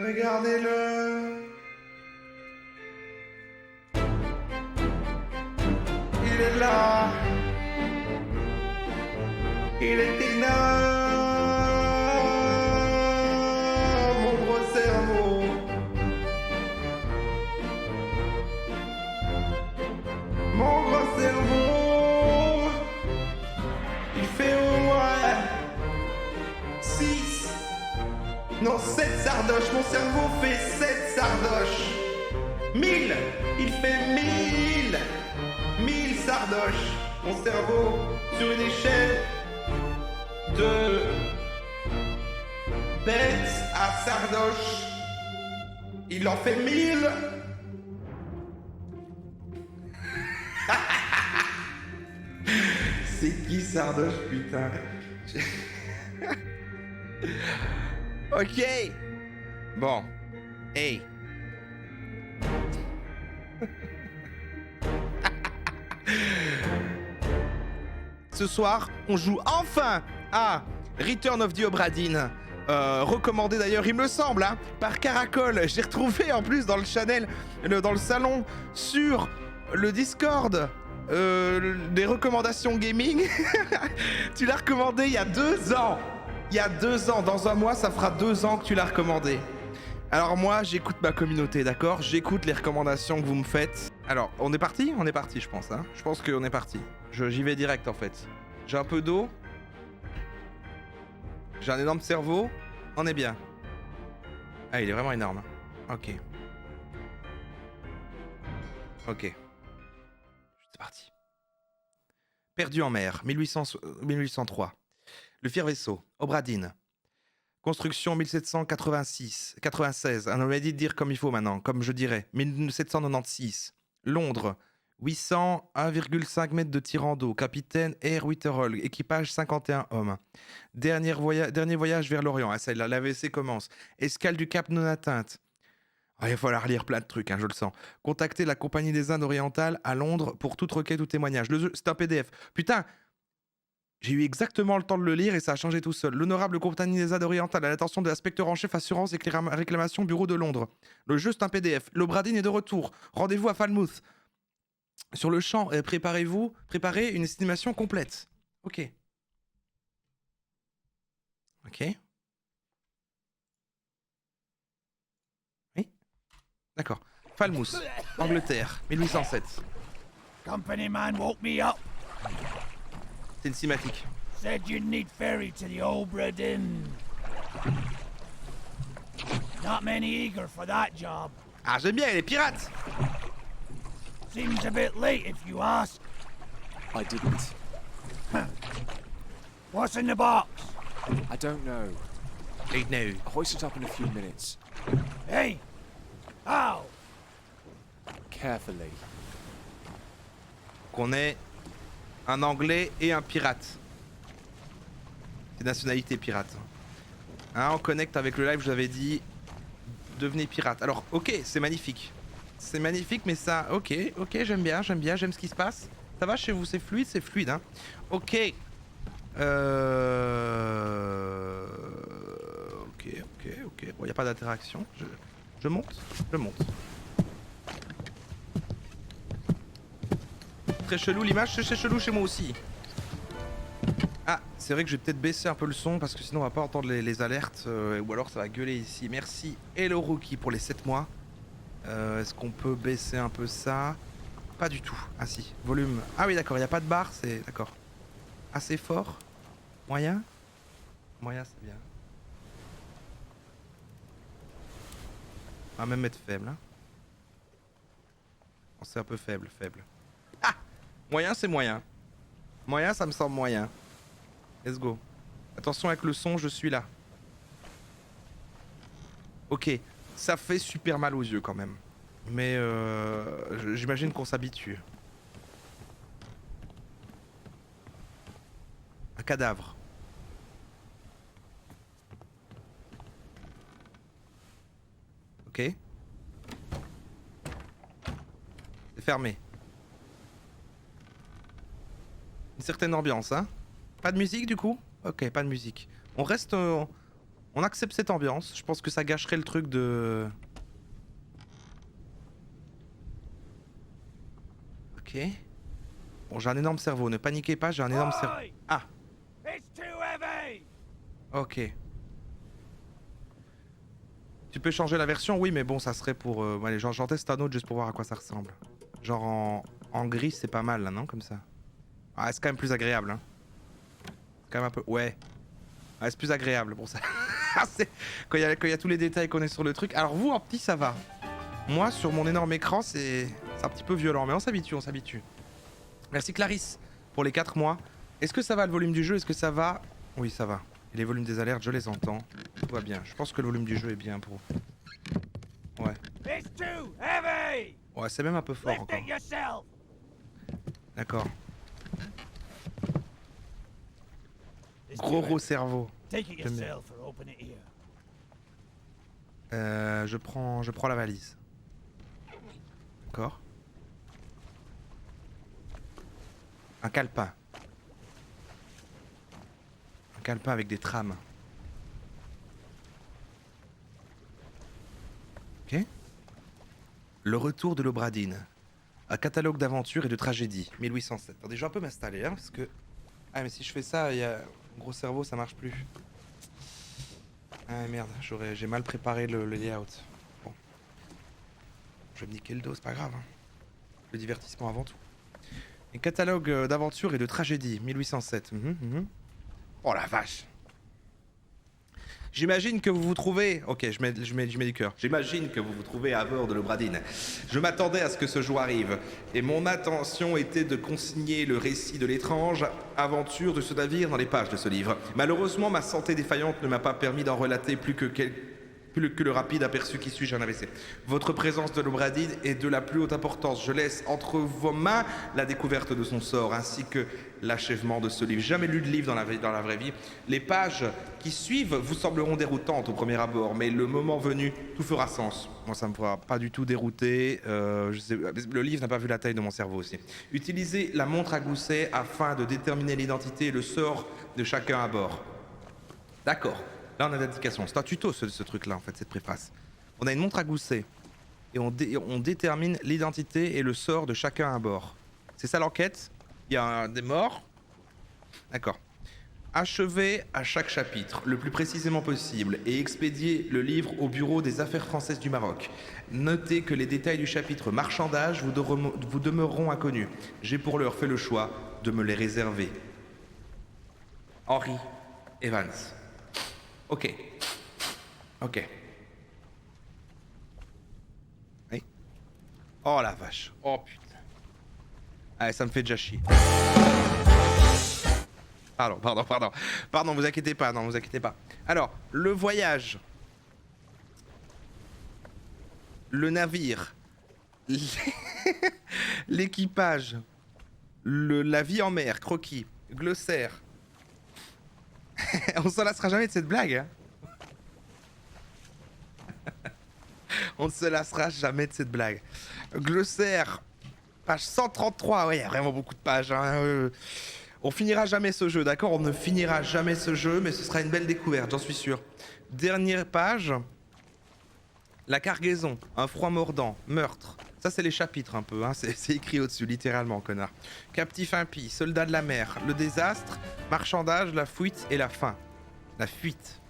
regardez-le. Il est là. Il est là. Mon gros cerveau. Mon gros cerveau. Il fait au moins 6. Non, 7 sardoches. Mon cerveau fait 7 sardoches. 1000. Il fait 1000. 1000 sardoches. Mon cerveau, sur une échelle de bête à sardoche, il en fait 1000. C'est qui sardoche, putain? Ok. Bon. Hey. Ce soir, on joue enfin à Return of the Obra Dinn. Recommandé d'ailleurs, il me semble, hein, par Caracol. J'ai retrouvé en plus dans le channel, dans le salon, sur le Discord, des recommandations gaming. Tu l'as recommandé il y a 2 ans. Il y a 2 ans. Dans un mois, ça fera 2 ans que tu l'as recommandé. Alors moi, j'écoute ma communauté, d'accord? J'écoute les recommandations que vous me faites. Alors, on est parti? On est parti, je pense. Hein, je pense qu'on est parti. J'y vais direct, en fait. J'ai un peu d'eau. J'ai un énorme cerveau. On est bien. Ah, il est vraiment énorme. Ok. Ok. C'est parti. Perdu en mer, 1803. Le fier vaisseau, Obra Dinn. Construction 1786-96. On aurait dit de dire comme il faut maintenant, comme je dirais. 1796. Londres. 800, 1,5 mètres de tirant d'eau. Capitaine Air Witterall. Équipage 51 hommes. Dernier voyage vers l'Orient. Ah, ça, l'AVC commence. Escale du Cap non atteinte. Ah, il va falloir lire plein de trucs, hein, je le sens. Contactez la Compagnie des Indes orientales à Londres pour toute requête ou témoignage. C'est un PDF. Putain, j'ai eu exactement le temps de le lire et ça a changé tout seul. L'honorable Compagnie des Indes orientales à l'attention de l'inspecteur en chef assurance et réclamation bureau de Londres. Le jeu, c'est un PDF. L'Obra Dinn est de retour. Rendez-vous à Falmouth. Sur le champ, préparez une estimation complète. Ok. Ok. Oui. D'accord. Falmouth, Angleterre, 1807. Company man woke me up. C'est une cinématique. Said you'd need ferry to the Obra Dinn. Not many eager for that job. Ah, j'aime bien les pirates. Seems a bit late if you ask. I didn't. What's in the box? I don't know. Hey, no. Hoist it up in a few minutes. Hey! How? Carefully. Qu'on est un Anglais et un pirate. C'est nationalité pirate. Hein, on connecte avec le live, je vous avais dit, devenez pirate. Alors, ok, c'est magnifique. C'est magnifique, mais ça, ok, j'aime bien, j'aime ce qui se passe. Ça va chez vous, c'est fluide, hein. Ok. Ok. Bon, y a pas d'interaction. Je monte. Très chelou l'image, c'est chelou chez moi aussi. Ah, c'est vrai que je vais peut-être baisser un peu le son parce que sinon on va pas entendre les alertes ou alors ça va gueuler ici. Merci Hello Rookie pour les 7 mois. Est-ce qu'on peut baisser un peu ça? Pas du tout. Ah si, volume. Ah oui d'accord, il n'y a pas de barre, c'est d'accord. Assez fort. Moyen. Moyen c'est bien. On va même mettre faible. Hein. Oh, c'est un peu faible. Ah! Moyen c'est moyen. Moyen ça me semble moyen. Let's go. Attention avec le son, je suis là. Ok, ça fait super mal aux yeux quand même. Mais j'imagine qu'on s'habitue. Un cadavre. Ok. C'est fermé. Une certaine ambiance, hein. Pas de musique du coup? Ok, pas de musique. On reste On accepte cette ambiance. Je pense que ça gâcherait le truc de... Ok. Bon, j'ai un énorme cerveau. Ne paniquez pas, j'ai un énorme cerveau. Oi! Ah, It's too heavy! ok. Tu peux changer la version? Oui, mais bon, ça serait pour... allez, j'en teste un autre juste pour voir à quoi ça ressemble. Genre en gris, c'est pas mal, là, non? Comme ça. Ah, c'est quand même plus agréable, hein. C'est quand même un peu... Ouais. Ouais, c'est plus agréable pour ça. Quand il y a tous les détails qu'on est sur le truc. Alors vous, en petit, ça va. Moi, sur mon énorme écran, c'est un petit peu violent. Mais on s'habitue, on s'habitue. Merci Clarisse pour les 4 mois. Est-ce que ça va le volume du jeu? Est-ce que ça va? Oui, ça va. Et les volumes des alertes, je les entends. Tout va bien. Je pense que le volume du jeu est bien pour... Ouais. It's too heavy! Ouais, c'est même un peu fort Lift encore. it yourself! D'accord. It's Gros too heavy. cerveau. Take it J'aime bien. yourself or open it here. Je prends la valise. D'accord. Un calepin. Un calepin avec des trames. Ok. Le retour de l'Obradine. Un catalogue d'aventures et de tragédies. 1807. Attendez, je vais un peu m'installer, hein, parce que... Ah, mais si je fais ça, il y a... Mon gros cerveau, ça marche plus. Ah merde, j'ai mal préparé le layout. Bon. Je vais me niquer le dos, c'est pas grave. Hein. Le divertissement avant tout. Un catalogue d'aventures et de tragédies, 1807. Oh la vache. J'imagine que vous vous trouvez... Ok, je mets du cœur. J'imagine que vous vous trouvez à bord de l'Obradine. Je m'attendais à ce que ce jour arrive. Et mon intention était de consigner le récit de l'étrange aventure de ce navire dans les pages de ce livre. Malheureusement, ma santé défaillante ne m'a pas permis d'en relater plus que le rapide aperçu qui suis-je un AVC. Votre présence de l'Obradine est de la plus haute importance. Je laisse entre vos mains la découverte de son sort, ainsi que l'achèvement de ce livre. Jamais lu de livre dans la vraie vie. Les pages qui suivent vous sembleront déroutantes au premier abord, mais le moment venu, tout fera sens. Moi, ça me fera pas du tout dérouter. Le livre n'a pas vu la taille de mon cerveau aussi. Utilisez la montre à gousset afin de déterminer l'identité et le sort de chacun à bord. D'accord. Là, on a l'indication. C'est un tuto, ce truc-là, en fait, cette préface. On a une montre à gousset et on détermine l'identité et le sort de chacun à bord. C'est ça l'enquête. Il y a des morts. D'accord. Achevez à chaque chapitre, le plus précisément possible, et expédiez le livre au bureau des affaires françaises du Maroc. Notez que les détails du chapitre marchandage vous demeureront inconnus. J'ai pour l'heure fait le choix de me les réserver. Henry Evans. Ok. Ok. Oui. Oh la vache. Oh putain. Allez, ça me fait déjà chier. Pardon, vous inquiétez pas, non, vous inquiétez pas. Alors, le voyage. Le navire. L'équipage. La vie en mer, croquis, glossaire. On s'en lassera jamais de cette blague. Hein. On ne se lassera jamais de cette blague. Glossaire, page 133. Ouais, il y a vraiment beaucoup de pages. Hein. On finira jamais ce jeu, d'accord? On ne finira jamais ce jeu, mais ce sera une belle découverte, j'en suis sûr. Dernière page. La cargaison, un froid mordant, meurtre. Ça, c'est les chapitres un peu, hein. C'est écrit au-dessus, littéralement, connard. Captif impie, soldat de la mer, le désastre, marchandage, la fuite et la fin. La fuite.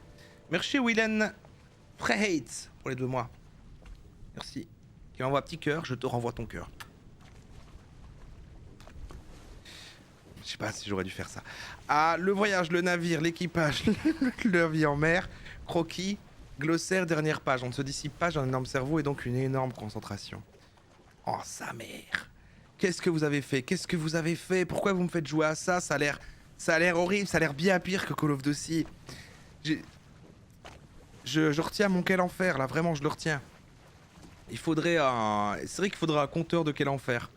Merci Willen Freyheit pour les 2 mois. Merci. Qui m'envoie un petit cœur, je te renvoie ton cœur. Je sais pas si j'aurais dû faire ça. Ah, le voyage, le navire, l'équipage, la vie en mer, croquis, glossaire, dernière page. On ne se dissipe pas, j'ai un énorme cerveau et donc une énorme concentration. Oh, sa mère. Qu'est-ce que vous avez fait? Qu'est-ce que vous avez fait? Pourquoi vous me faites jouer à ça? Ça a l'air horrible, ça a l'air bien pire que Call of Duty. Je retiens mon quel enfer, là, vraiment, je le retiens. Il faudrait un... C'est vrai qu'il faudrait un compteur de quel enfer.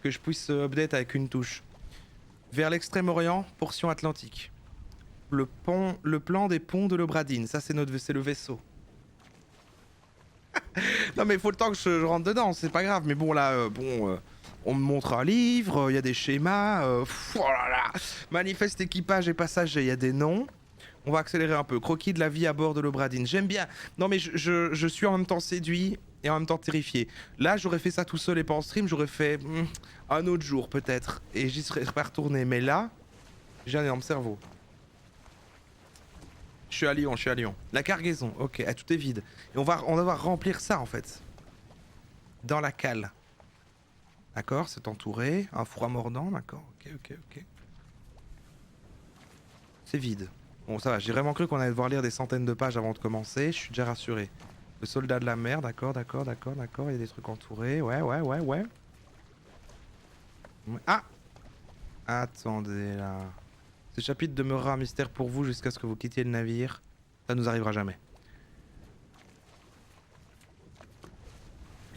Que je puisse update avec une touche. Vers l'extrême-orient, portion atlantique. Le plan des ponts de l'Obradine, ça c'est le vaisseau. Non mais il faut le temps que je rentre dedans, c'est pas grave. Mais bon là, on me montre un livre, il y a des schémas. Oh là là. Manifeste équipage et passagers, il y a des noms. On va accélérer un peu. Croquis de la vie à bord de l'Obradine. J'aime bien. Non mais je suis en même temps séduit et en même temps terrifié. Là j'aurais fait ça tout seul et pas en stream, j'aurais fait un autre jour peut-être. Et j'y serais pas retourné. Mais là, j'ai un énorme cerveau. Je suis à Lyon, je suis à Lyon. La cargaison, ok, ah, tout est vide. Et on va devoir remplir ça en fait. Dans la cale. D'accord, c'est entouré. Un froid mordant, d'accord, ok. C'est vide. Bon, ça va, j'ai vraiment cru qu'on allait devoir lire des centaines de pages avant de commencer. Je suis déjà rassuré. Le soldat de la mer, d'accord. Il y a des trucs entourés. Ouais. Ah! Attendez là. Ce chapitre demeurera un mystère pour vous jusqu'à ce que vous quittiez le navire. Ça nous arrivera jamais.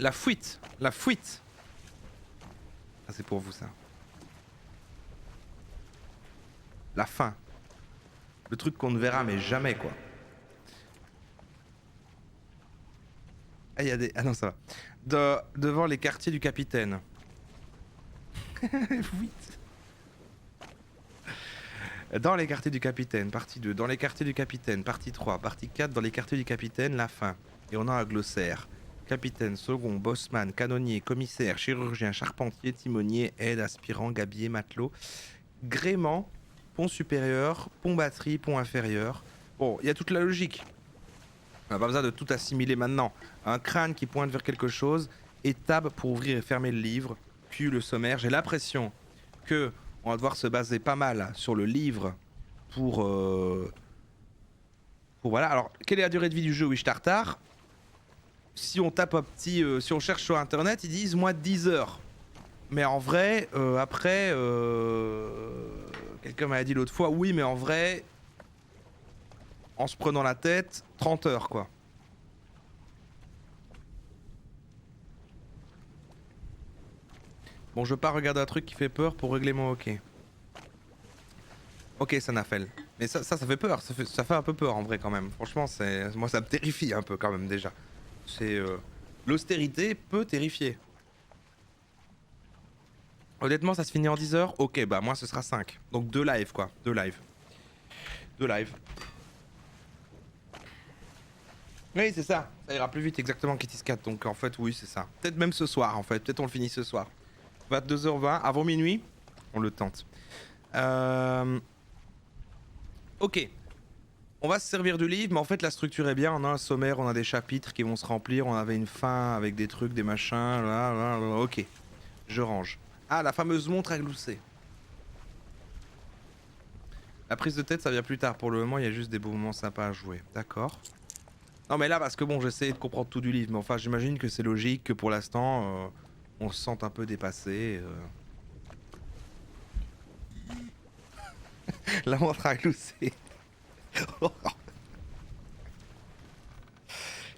La fuite! La fuite! Ah, c'est pour vous ça. La fin. Le truc qu'on ne verra mais jamais quoi. Ah, il y a des... Ah non, ça va. Devant les quartiers du capitaine. Oui. Dans les quartiers du capitaine, partie 2. Dans les quartiers du capitaine, partie 3. Partie 4, dans les quartiers du capitaine, la fin. Et on a un glossaire. Capitaine, second, bossman, canonnier, commissaire, chirurgien, charpentier, timonier, aide, aspirant, gabier, matelot, gréement, pont supérieur, pont batterie, pont inférieur. Bon, il y a toute la logique. On n'a pas besoin de tout assimiler maintenant. Un crâne qui pointe vers quelque chose, et tab pour ouvrir et fermer le livre, puis le sommaire. J'ai l'impression que on va devoir se baser pas mal sur le livre pour voilà. Alors, quelle est la durée de vie du jeu Wish Tartar? Si on tape un petit, si on cherche sur internet, ils disent moins de 10 heures. Mais en vrai, après, quelqu'un m'a dit l'autre fois, oui, mais en vrai, en se prenant la tête, 30 heures quoi. Bon, je veux pas regarder un truc qui fait peur pour régler mon hockey. Ok, Sanafel. Mais ça fait peur, ça fait un peu peur en vrai quand même. Franchement, moi ça me terrifie un peu quand même déjà. C'est l'austérité peut terrifier. Honnêtement, ça se finit en 10 heures. Ok, bah moi ce sera 5. Donc 2 lives quoi, 2 lives. 2 lives. Oui, c'est ça. Ça ira plus vite exactement qu'Itis 4. Donc en fait, oui, c'est ça. Peut-être même ce soir en fait. Peut-être on le finit ce soir. 22h20, avant minuit, on le tente. Ok. On va se servir du livre, mais en fait la structure est bien. On a un sommaire, on a des chapitres qui vont se remplir. On avait une fin avec des trucs, des machins. Là. Ok. Je range. Ah, la fameuse montre à glousser. La prise de tête, ça vient plus tard. Pour le moment, il y a juste des beaux moments sympas à jouer. D'accord. Non, mais là, parce que bon, j'essaie de comprendre tout du livre. Mais enfin, j'imagine que c'est logique que pour l'instant, on se sente un peu dépassé. La montre à glousser.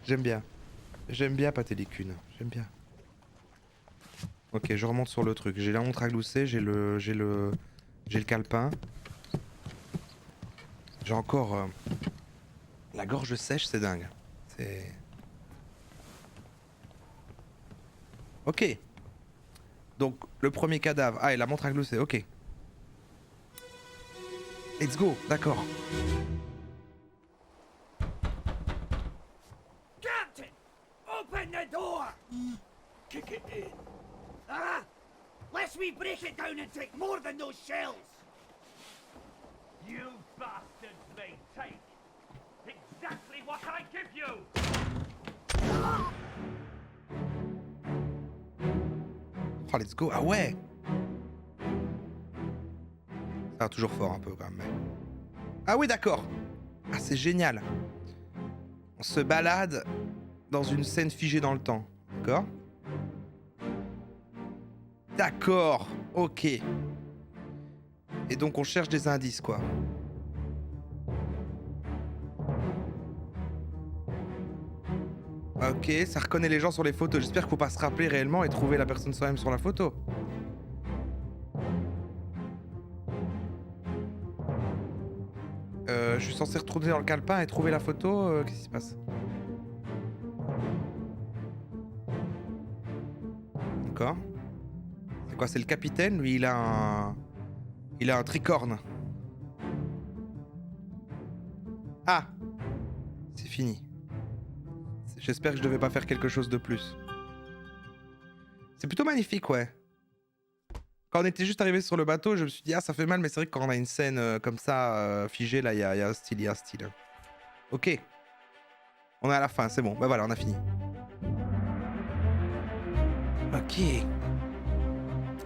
J'aime bien. J'aime bien pâter les cunes. J'aime bien. Ok, je remonte sur le truc. J'ai la montre à glousser, j'ai le calepin. J'ai encore la gorge sèche, c'est dingue. C'est... Ok. Donc, le premier cadavre. Ah, et la montre à glousser, ok. Let's go, d'accord. Captain! Open the door! Kick it in. Ah! Lest we break it down and take more than those shells! You bastards may take exactly what I give you! Oh, let's go. Ah ouais. Ça va toujours fort un peu quand même. Mais... Ah oui, d'accord. Ah, c'est génial. On se balade dans une scène figée dans le temps. D'accord? D'accord. Ok. Et donc on cherche des indices, quoi. Ok, ça reconnaît les gens sur les photos. J'espère qu'il faut pas se rappeler réellement et trouver la personne soi-même sur la photo. Je suis censé retourner dans le calepin et trouver la photo. Qu'est-ce qui se passe? D'accord. C'est quoi? C'est le capitaine? Lui, il a un tricorne. fini. J'espère que je devais pas faire quelque chose de plus. C'est plutôt magnifique, ouais. Quand on était juste arrivé sur le bateau, je me suis dit, ah, ça fait mal, mais c'est vrai que quand on a une scène comme ça, figée, là, il y a un style, il y a un style. Ok. On est à la fin, c'est bon. Bah voilà, on a fini. Ok.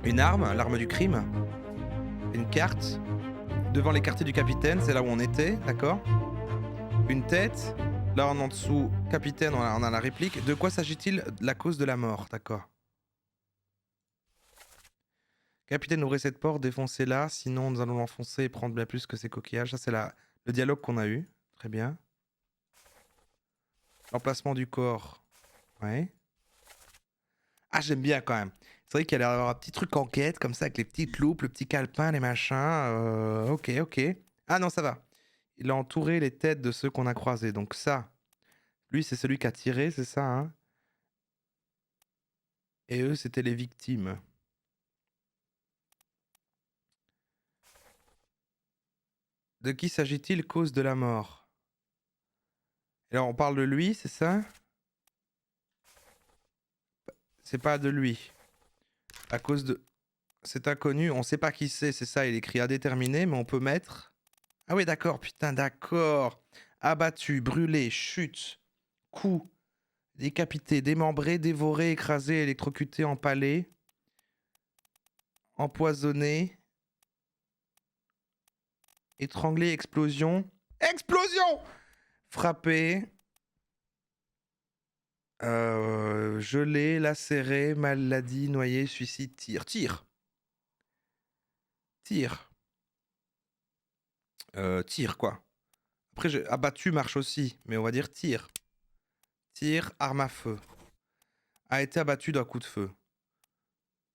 Une arme, l'arme du crime. Une carte. Devant les quartiers du capitaine, c'est là où on était, d'accord. Une tête. Là, en dessous, capitaine, on a la réplique. De quoi s'agit-il? La cause de la mort, d'accord. Capitaine, ouvrez cette porte, défoncez-la, sinon nous allons l'enfoncer et prendre bien plus que ces coquillages. Ça, c'est le dialogue qu'on a eu. Très bien. L'emplacement du corps. Ouais. Ah, j'aime bien quand même. C'est vrai qu'il y a l'air d'avoir un petit truc enquête, comme ça, avec les petites loupes, le petit calepin, les machins. Ok, ok. Ah non, ça va. Il a entouré les têtes de ceux qu'on a croisés. Donc ça, lui, c'est celui qui a tiré, c'est ça, hein? Et eux, c'était les victimes. De qui s'agit-il, cause de la mort? Et alors, on parle de lui, c'est ça? C'est pas de lui. À cause de... C'est inconnu, on sait pas qui c'est ça, il écrit indéterminé, mais on peut mettre... Ah oui, d'accord, putain, d'accord. Abattu, brûlé, chute, coup, décapité, démembré, dévoré, écrasé, électrocuté, empalé, empoisonné, étranglé, explosion. Explosion! Frappé, gelé, lacéré, maladie, noyé, suicide, tir. Tir. Tir. Tir, quoi. Après, abattu marche aussi, mais on va dire tir. Tir, arme à feu. A été abattu d'un coup de feu.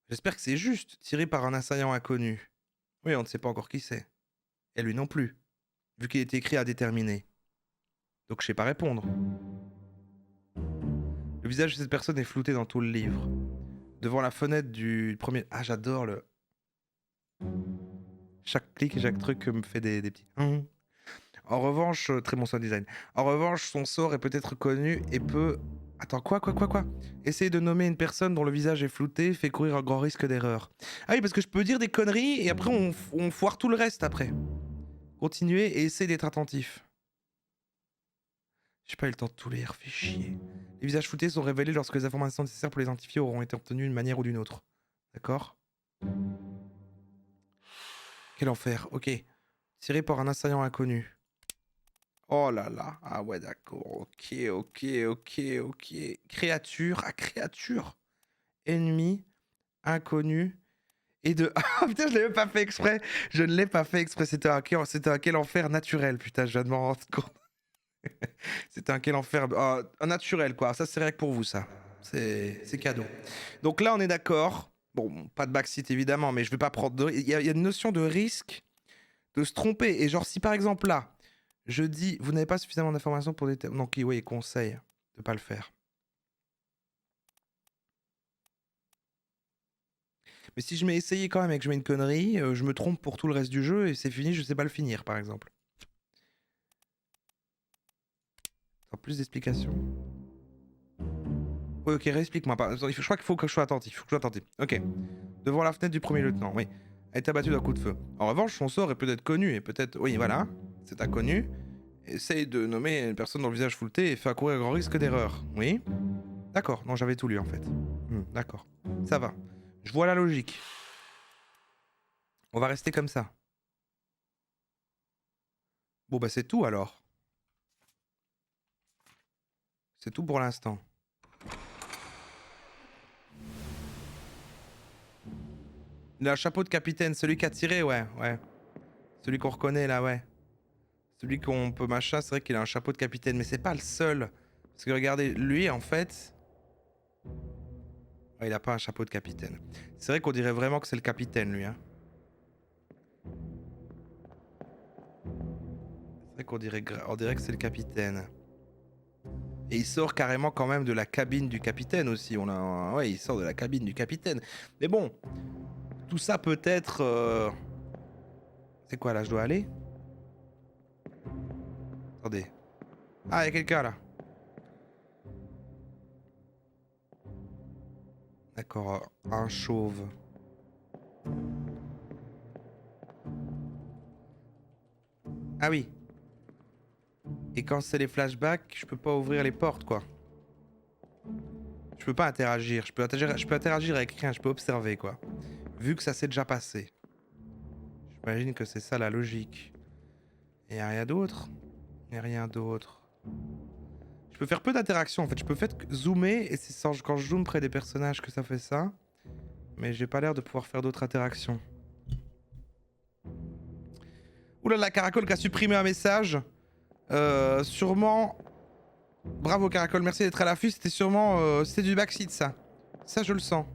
J'espère que c'est juste. Tiré par un assaillant inconnu. Oui, on ne sait pas encore qui c'est. Et lui non plus. Vu qu'il est écrit à déterminer. Donc je sais pas répondre. Le visage de cette personne est flouté dans tout le livre. Devant la fenêtre du premier... Ah, j'adore le... Chaque clic et chaque truc me fait des petits... En revanche, très bon sound design. En revanche, son sort est peut-être connu et peut... Attends, quoi? Essayer de nommer une personne dont le visage est flouté fait courir un grand risque d'erreur. Ah oui, parce que je peux dire des conneries et après on foire tout le reste après. Continuez et essayez d'être attentif. J'ai pas eu le temps de tout lire, fait chier. Les visages floutés sont révélés lorsque les informations nécessaires pour les identifier auront été obtenues d'une manière ou d'une autre. D'accord? Quel enfer, ok. Tiré par un assaillant inconnu. Oh là là, ah ouais d'accord, ok. Créature, créature. Ennemi, inconnu, et de... Ah putain, je l'ai même pas fait exprès. Je ne l'ai pas fait exprès, c'était un quel enfer naturel, putain, je viens de m'en rendre compte. C'était un quel enfer... un naturel quoi, ça c'est rien que pour vous ça. C'est cadeau. Donc là on est d'accord. Bon, pas de backseat évidemment, mais je vais pas prendre de... Il y a une notion de risque de se tromper. Et genre si par exemple là, je dis, vous n'avez pas suffisamment d'informations pour déterminer... Donc oui, conseil de pas le faire. Mais si je mets essayer quand même et que je mets une connerie, je me trompe pour tout le reste du jeu et c'est fini, je sais pas le finir par exemple. Attends, plus d'explications. Oui, ok, réexplique-moi. Je crois qu'il faut que je sois attentif. Ok. Devant la fenêtre du premier lieutenant, oui. A été abattu d'un coup de feu. En revanche, son sort est peut-être connu et peut-être... Oui, voilà. C'est inconnu. Essaye de nommer une personne dont le visage flouté et fait courir un grand risque d'erreur. Oui. D'accord. Non, j'avais tout lu en fait. D'accord. Ça va. Je vois la logique. On va rester comme ça. Bon, bah c'est tout alors. C'est tout pour l'instant. Il a un chapeau de capitaine, celui qui a tiré, ouais. Celui qu'on reconnaît là, ouais. Celui qu'on peut machin, c'est vrai qu'il a un chapeau de capitaine, mais c'est pas le seul. Parce que regardez, lui en fait... Ouais, il a pas un chapeau de capitaine. C'est vrai qu'on dirait vraiment que c'est le capitaine lui, hein. C'est vrai qu'on dirait que c'est le capitaine. Et il sort carrément quand même de la cabine du capitaine aussi. Ouais, il sort de la cabine du capitaine. Mais bon, tout ça peut être... C'est quoi là, je dois aller? Attendez. Ah, il y a quelqu'un là. D'accord, un chauve. Ah oui. Et quand c'est les flashbacks, je peux pas ouvrir les portes, quoi. Je peux pas interagir. Je peux interagir avec rien, je peux observer, quoi. Vu que ça s'est déjà passé. J'imagine que c'est ça la logique. Et y a rien d'autre? Y a rien d'autre. Je peux faire peu d'interactions en fait. Je peux faire zoomer et c'est quand je zoome près des personnages que ça fait ça. Mais j'ai pas l'air de pouvoir faire d'autres interactions. Oulala, Caracol qui a supprimé un message. Sûrement. Bravo Caracol, merci d'être à l'affût. C'était sûrement. C'était du backseat ça. Ça je le sens.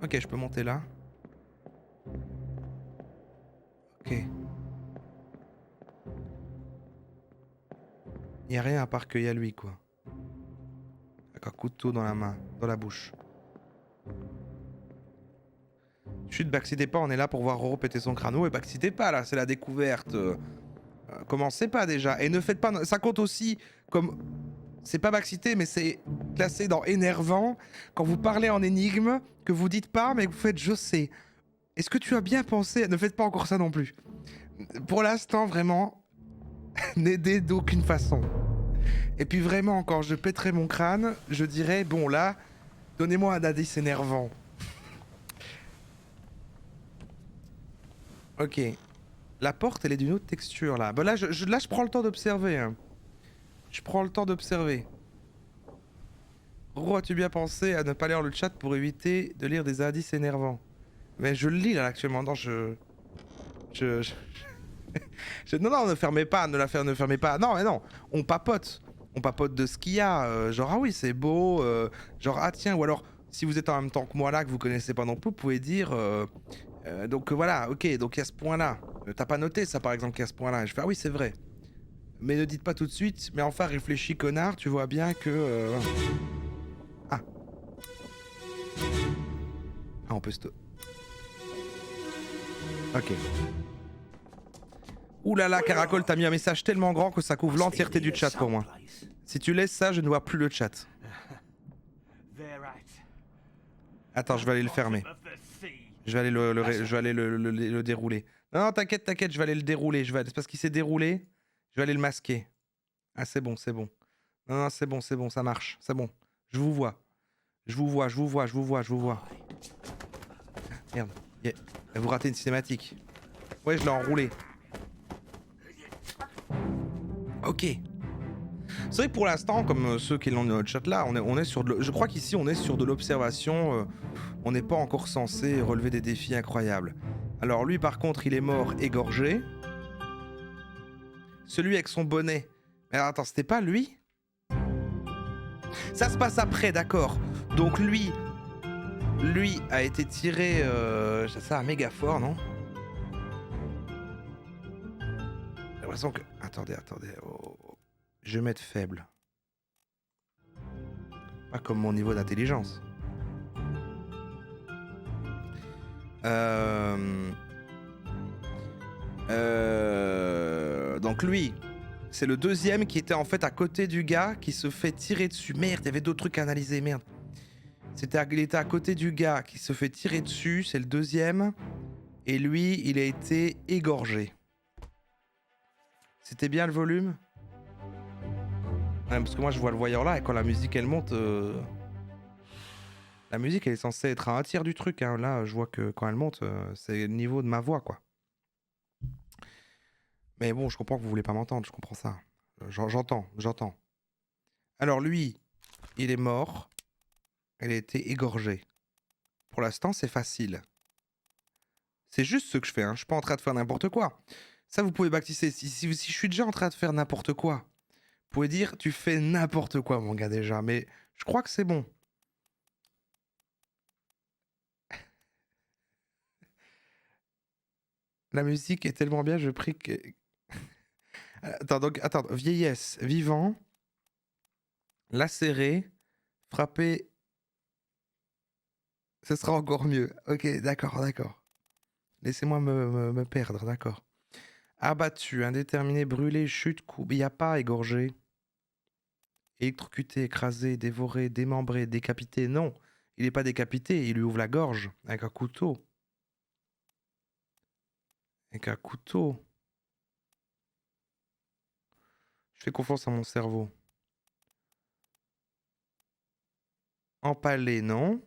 Ok, je peux monter là. Ok. Y a rien à part qu'il y a lui quoi. Avec un couteau dans la main, dans la bouche. Chut, backseatez pas, on est là pour voir Roro péter son crâne. Ouais, backseatez pas là, c'est la découverte. Commencez pas déjà. Et ne faites pas. Ça compte aussi comme. C'est pas backseaté, mais c'est classé dans énervant. Quand vous parlez en énigme, que vous dites pas, mais que vous faites je sais. Est-ce que tu as bien pensé? Ne faites pas encore ça non plus. Pour l'instant, vraiment, n'aidez d'aucune façon. Et puis vraiment, quand je pèterai mon crâne, je dirais bon là, donnez-moi un indice énervant. Ok. La porte, elle est d'une autre texture là. Bah là, je prends le temps d'observer. Hein. Je prends le temps d'observer. Ro, as-tu bien pensé à ne pas lire le chat pour éviter de lire des indices énervants? Mais je le lis là actuellement. Non, non, non, ne fermez pas, ne fermez pas. Non, mais non, on papote. On papote de ce qu'il y a. Genre, ah oui, c'est beau. Genre, ah tiens, ou alors, si vous êtes en même temps que moi là, que vous connaissez pas non plus, vous pouvez dire. Donc voilà, ok, donc il y a ce point-là. T'as pas noté ça par exemple qu'il y a ce point-là. Je fais, ah oui, c'est vrai. Mais ne dites pas tout de suite. Mais enfin, réfléchis, connard, tu vois bien que. Ah. Ah, on peut se. Ok. Ouh là là, Caracol, t'as mis un message tellement grand que ça couvre l'entièreté du chat pour moi. Si tu laisses ça, je ne vois plus le chat. Attends, je vais aller le fermer. Je vais aller le dérouler. Non, non, t'inquiète, t'inquiète, je vais aller le dérouler. C'est parce qu'il s'est déroulé. Je vais aller le masquer. Ah, c'est bon, c'est bon. Non, non, c'est bon, ça marche. C'est bon. Je vous vois. Je vous vois, je vous vois, je vous vois, je vous vois. Merde. Yeah. Vous ratez une cinématique. Ouais, je l'ai enroulé. Ok. C'est vrai que pour l'instant, comme ceux qui l'ont dans notre chat là, on est sur de je crois qu'ici on est sur de l'observation. On n'est pas encore censé relever des défis incroyables. Alors lui par contre, il est mort égorgé. Celui avec son bonnet. Mais alors, attends, c'était pas lui? Ça se passe après, d'accord. Donc lui a été tiré. Ça méga fort, non? J'ai l'impression que. Attendez. Oh. Je vais mettre faible. Pas comme mon niveau d'intelligence. Donc lui, c'est le deuxième qui était en fait à côté du gars qui se fait tirer dessus. Merde, il y avait d'autres trucs à analyser, merde. Il était à côté du gars qui se fait tirer dessus, c'est le deuxième. Et lui, il a été égorgé. C'était bien le volume? Ouais, parce que moi je vois le voyeur là et quand la musique elle monte... La musique elle est censée être à un tiers du truc. Hein. Là je vois que quand elle monte, c'est le niveau de ma voix quoi. Mais bon, je comprends que vous voulez pas m'entendre, je comprends ça. J'entends. Alors lui, il est mort. Il a été égorgé. Pour l'instant c'est facile. C'est juste ce que je fais, hein. Je suis pas en train de faire n'importe quoi. Ça vous pouvez baptiser. Si je suis déjà en train de faire n'importe quoi, vous pouvez dire tu fais n'importe quoi mon gars déjà. Mais je crois que c'est bon. La musique est tellement bien, je prie que... Attends, vieillesse, vivant, lacéré, frappé, ce sera encore mieux. Ok, d'accord. Laissez-moi me perdre, d'accord. Abattu, indéterminé, brûlé, chute, coup. Il n'y a pas égorgé. Électrocuté, écrasé, dévoré, démembré, décapité. Non, il n'est pas décapité. Il lui ouvre la gorge avec un couteau. Avec un couteau. Je fais confiance à mon cerveau. Empalé, non.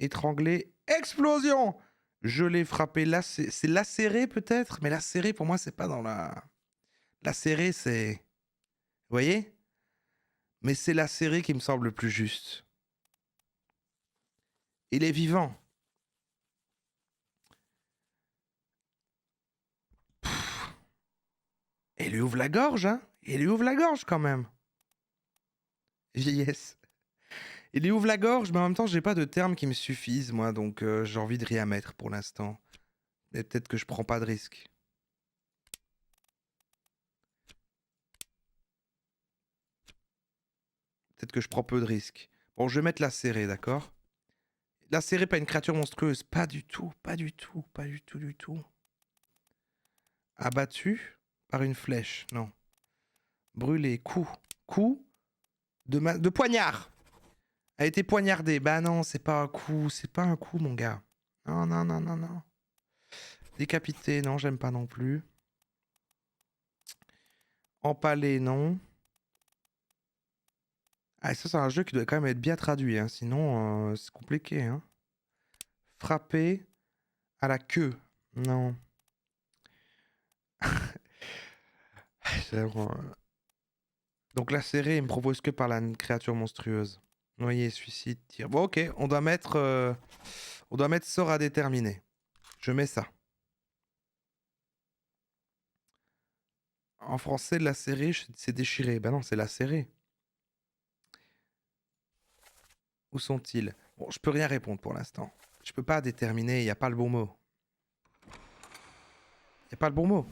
Étranglé, explosion. Je l'ai frappé, c'est lacéré peut-être, mais lacéré pour moi c'est pas dans la... Lacéré c'est... Vous voyez? Mais c'est lacéré qui me semble le plus juste. Il est vivant. Pff. Et il lui ouvre la gorge, hein? Il lui ouvre la gorge quand même. Vieillesse. Il lui ouvre la gorge, mais en même temps j'ai pas de termes qui me suffisent moi, donc j'ai envie de rien mettre pour l'instant. Mais peut-être que je prends pas de risque. Peut-être que je prends peu de risques. Bon, je vais mettre lacéré, d'accord? Lacéré, pas une créature monstrueuse. Pas du tout, pas du tout, pas du tout, du tout. Abattu par une flèche, non. Brûlé, coup. Coup de poignard. A été poignardé. Bah non, c'est pas un coup, c'est pas un coup, mon gars. Non, non, non, non, non. Décapité, non, j'aime pas non plus. Empalé, non. Ah, ça, c'est un jeu qui doit quand même être bien traduit, hein. Sinon, c'est compliqué. Hein. Frappé à la queue. Non. Donc lacéré, il me propose que par la créature monstrueuse. Noyé, suicide, tir. Bon, ok, on doit mettre sort à déterminer. Je mets ça. En français, lacéré, c'est déchiré. Ben non, c'est lacéré. Où sont-ils? Bon, je peux rien répondre pour l'instant. Je peux pas déterminer, il n'y a pas le bon mot. Il n'y a pas le bon mot.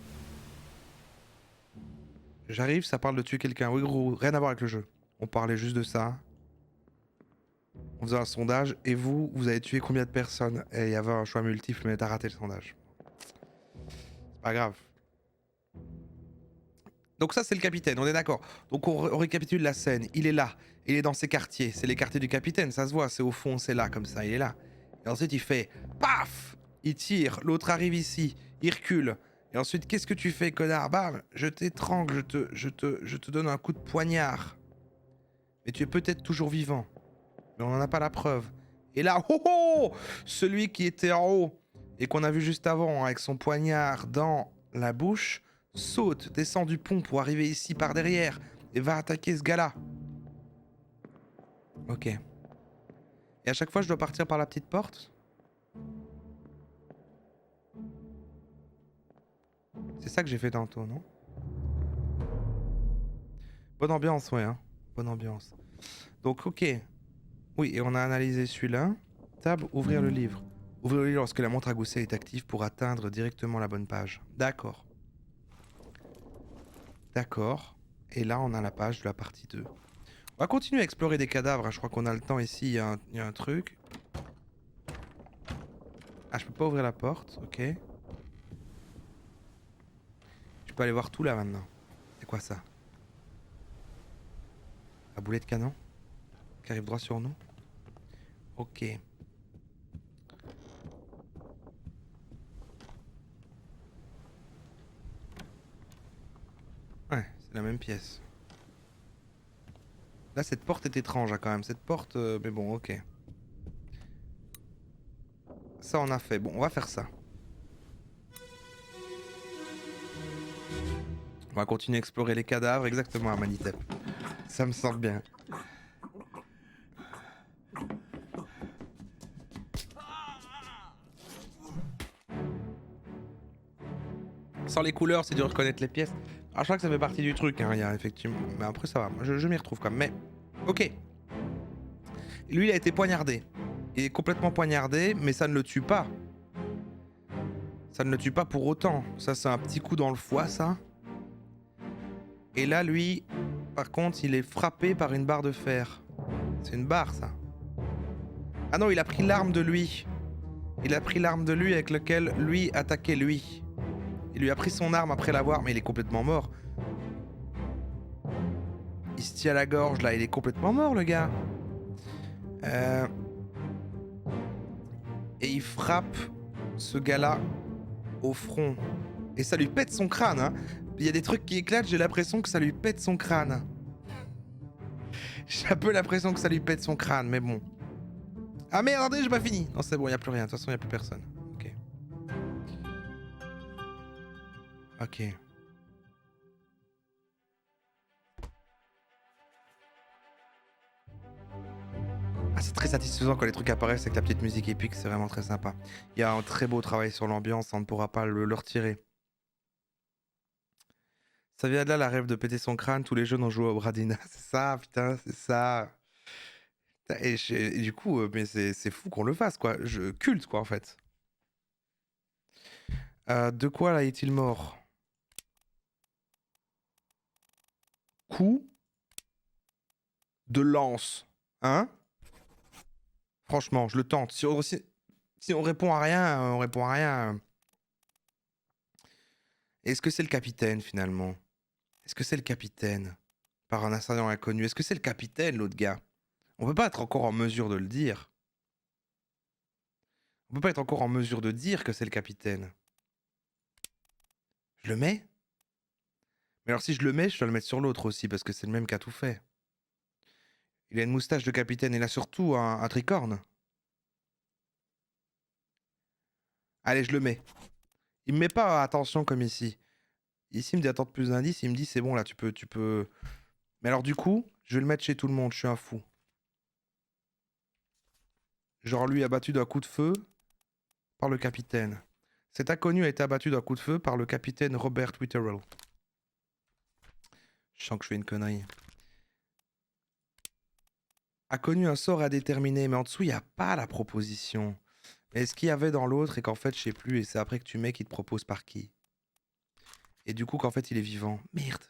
J'arrive, ça parle de tuer quelqu'un. Oui, gros, rien à voir avec le jeu. On parlait juste de ça. On faisait un sondage. Et vous avez tué combien de personnes? Et il y avait un choix multiple, mais t'as raté le sondage. C'est pas grave. Donc ça, c'est le capitaine, on est d'accord. Donc on récapitule la scène. Il est là. Il est dans ses quartiers. C'est les quartiers du capitaine, ça se voit. C'est au fond, c'est là, comme ça. Il est là. Et ensuite, il fait paf. Il tire. L'autre arrive ici. Il recule. Et ensuite, qu'est-ce que tu fais, connard? Bam. Je t'étrangle. Je te donne un coup de poignard. Mais tu es peut-être toujours vivant. Mais on n'en a pas la preuve. Et là, oh oh, celui qui était en haut et qu'on a vu juste avant avec son poignard dans la bouche saute, descend du pont pour arriver ici par derrière et va attaquer ce gars-là. Ok. Et à chaque fois, je dois partir par la petite porte? C'est ça que j'ai fait tantôt, non? Bonne ambiance, ouais, hein. Bonne ambiance. Donc, ok. Oui, et on a analysé celui-là. Tab, ouvrir le livre. Ouvrir le livre lorsque la montre à gousset est active pour atteindre directement la bonne page. D'accord. D'accord. Et là, on a la page de la partie 2. On va continuer à explorer des cadavres. Hein. Je crois qu'on a le temps ici. Il y a un truc. Ah, je peux pas ouvrir la porte. Ok. Je peux aller voir tout là maintenant. C'est quoi ça? La boulet de canon qui arrive droit sur nous. Ok. Ouais, c'est la même pièce. Là, cette porte est étrange hein, quand même. Cette porte, mais bon, ok. Ça, on a fait. Bon, on va faire ça. On va continuer à explorer les cadavres, exactement à Manitep. Ça me semble bien. Sans les couleurs, c'est dur de reconnaître les pièces. Alors, je crois que ça fait partie du truc, hein, il y a effectivement. Mais après, ça va. Je m'y retrouve quand même. Mais, ok. Lui, il a été poignardé. Il est complètement poignardé, mais ça ne le tue pas. Ça ne le tue pas pour autant. Ça, c'est un petit coup dans le foie, ça. Et là, lui, par contre, il est frappé par une barre de fer. C'est une barre, ça. Ah non, il a pris l'arme de lui. Il a pris l'arme de lui avec laquelle lui attaquait lui. Il lui a pris son arme après l'avoir, mais il est complètement mort. Il se tient à la gorge là, il est complètement mort le gars. Et il frappe ce gars-là au front. Et ça lui pète son crâne, hein. Il y a des trucs qui éclatent, j'ai l'impression que ça lui pète son crâne. J'ai un peu l'impression que ça lui pète son crâne, mais bon. Ah merde, attendez, j'ai pas fini. Non, c'est bon, il n'y a plus rien. De toute façon, il n'y a plus personne. Ok. Ok. Ah, c'est très satisfaisant quand les trucs apparaissent avec la petite musique épique, c'est vraiment très sympa. Il y a un très beau travail sur l'ambiance, on ne pourra pas le retirer. Ça vient de là la rêve de péter son crâne, tous les jeunes ont joué au Bradina. C'est ça, putain, c'est ça. Et du coup, mais c'est fou qu'on le fasse, quoi. Culte, quoi, en fait. De quoi, là, est-il mort? Coup de lance. Hein? Franchement, je le tente. Si on répond à rien, on répond à rien. Est-ce que c'est le capitaine, finalement? Est-ce que c'est le capitaine? Par un assaillant inconnu. Est-ce que c'est le capitaine, l'autre gars? On peut pas être encore en mesure de le dire. On peut pas être encore en mesure de dire que c'est le capitaine. Je le mets? Mais alors si je le mets, je dois le mettre sur l'autre aussi, parce que c'est le même qui a tout fait. Il a une moustache de capitaine, et il a surtout un tricorne. Allez, je le mets. Il me met pas attention comme ici. Ici, il me dit attends plus d'indices, il me dit c'est bon là, tu peux... Mais alors du coup, je vais le mettre chez tout le monde, je suis un fou. Genre lui abattu d'un coup de feu par le capitaine. Cet inconnu a été abattu d'un coup de feu par le capitaine Robert Witterell. Je sens que je fais une connerie. A connu un sort à déterminer, mais en dessous, il n'y a pas la proposition. Mais est-ce qu'il y avait dans l'autre et qu'en fait, je sais plus, et c'est après que tu mets qui te propose par qui? Et du coup, qu'en fait, il est vivant. Merde.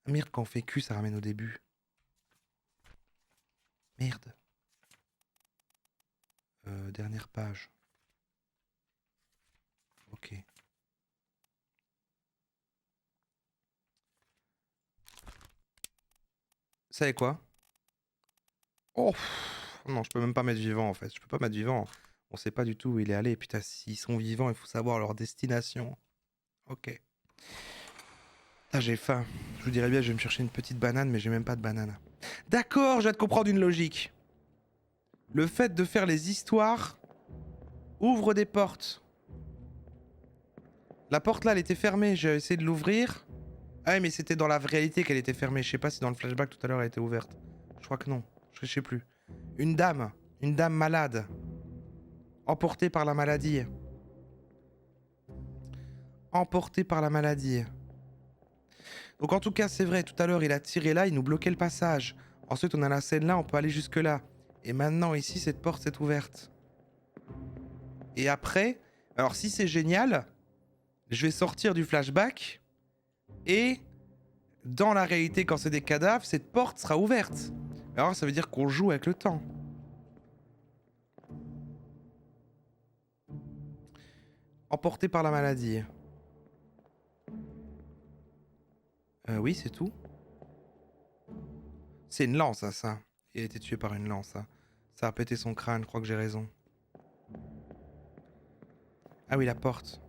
Merde, quand on fait Q, ça ramène au début. Merde. Dernière page. Ok. Vous savez quoi? Oh non, je peux même pas mettre vivant en fait. Je peux pas mettre vivant. On sait pas du tout où il est allé. Putain, s'ils sont vivants, il faut savoir leur destination. Ok. Ah, j'ai faim. Je vous dirais bien, je vais me chercher une petite banane, mais j'ai même pas de banane. D'accord, je viens de comprendre une logique. Le fait de faire les histoires ouvre des portes. La porte là, elle était fermée. J'ai essayé de l'ouvrir. Ah ouais, mais c'était dans la réalité qu'elle était fermée. Je sais pas si dans le flashback tout à l'heure elle était ouverte. Je crois que non. Je sais plus. Une dame malade. Emportée par la maladie. Emportée par la maladie. Donc en tout cas, c'est vrai, tout à l'heure, il a tiré là, il nous bloquait le passage. Ensuite, on a la scène là, on peut aller jusque là. Et maintenant, ici, cette porte s'est ouverte. Et après, alors si c'est génial, je vais sortir du flashback. Et dans la réalité, quand c'est des cadavres, cette porte sera ouverte. Alors ça veut dire qu'on joue avec le temps. Emporté par la maladie. Oui, c'est tout. C'est une lance, ça. Il a été tué par une lance, ça. Ça a pété son crâne, je crois que j'ai raison. Ah oui, la porte.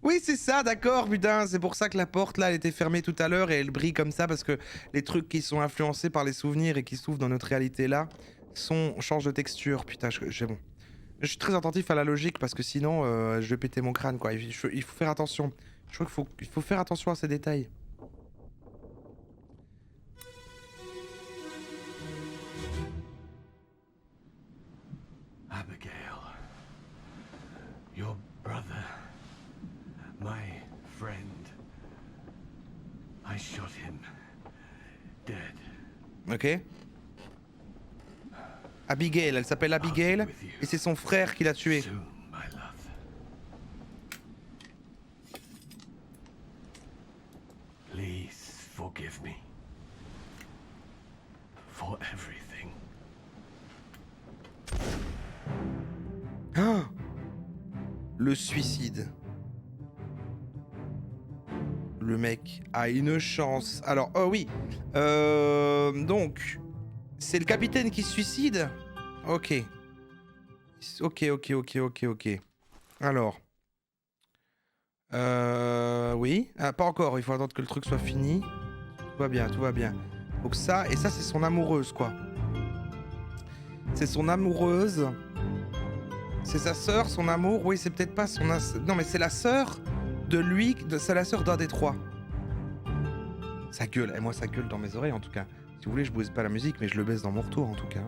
Oui, c'est ça, d'accord, putain. C'est pour ça que la porte, là, elle était fermée tout à l'heure et elle brille comme ça parce que les trucs qui sont influencés par les souvenirs et qui s'ouvrent dans notre réalité, là, changent de texture. Putain, j'ai bon. Je suis très attentif à la logique parce que sinon, je vais péter mon crâne, quoi. Il faut faire attention. Je crois qu'il faut faire attention à ces détails. Abigail, your brother, my friend. I shot him dead. Ok. Abigail, elle s'appelle Abigail et c'est son frère qui l'a tué. Soon, my love. forgive me for everything. Ah, le suicide. Le mec a une chance. Alors, oh oui. Donc, c'est le capitaine qui se suicide. Ok. Ok. Alors. Oui. Ah, pas encore. Il faut attendre que le truc soit fini. Tout va bien, tout va bien. Donc ça, et ça, c'est son amoureuse, quoi. C'est son amoureuse. C'est sa sœur, son amour. Oui, c'est peut-être pas son... Non, mais c'est la sœur de lui. C'est la sœur d'un des trois. Ça gueule. Et moi, ça gueule dans mes oreilles, en tout cas. Si vous voulez, je baisse pas la musique, mais je le baisse dans mon retour, en tout cas.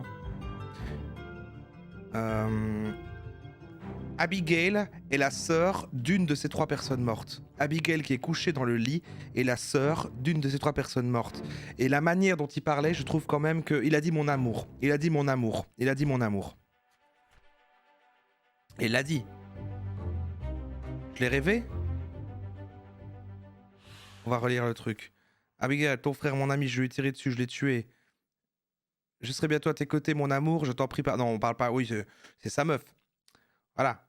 Abigail est la sœur d'une de ces trois personnes mortes. Abigail qui est couchée dans le lit est la sœur d'une de ces trois personnes mortes. Et la manière dont il parlait, je trouve quand même qu'il a dit mon amour. Il a dit mon amour. Il a dit mon amour. Et il l'a dit. Je l'ai rêvé. On va relire le truc. Abigail, ton frère, mon ami, je lui ai tiré dessus, je l'ai tué. Je serai bientôt à tes côtés, mon amour, je t'en prie pas. Non, on parle pas. Oui, c'est sa meuf. Voilà.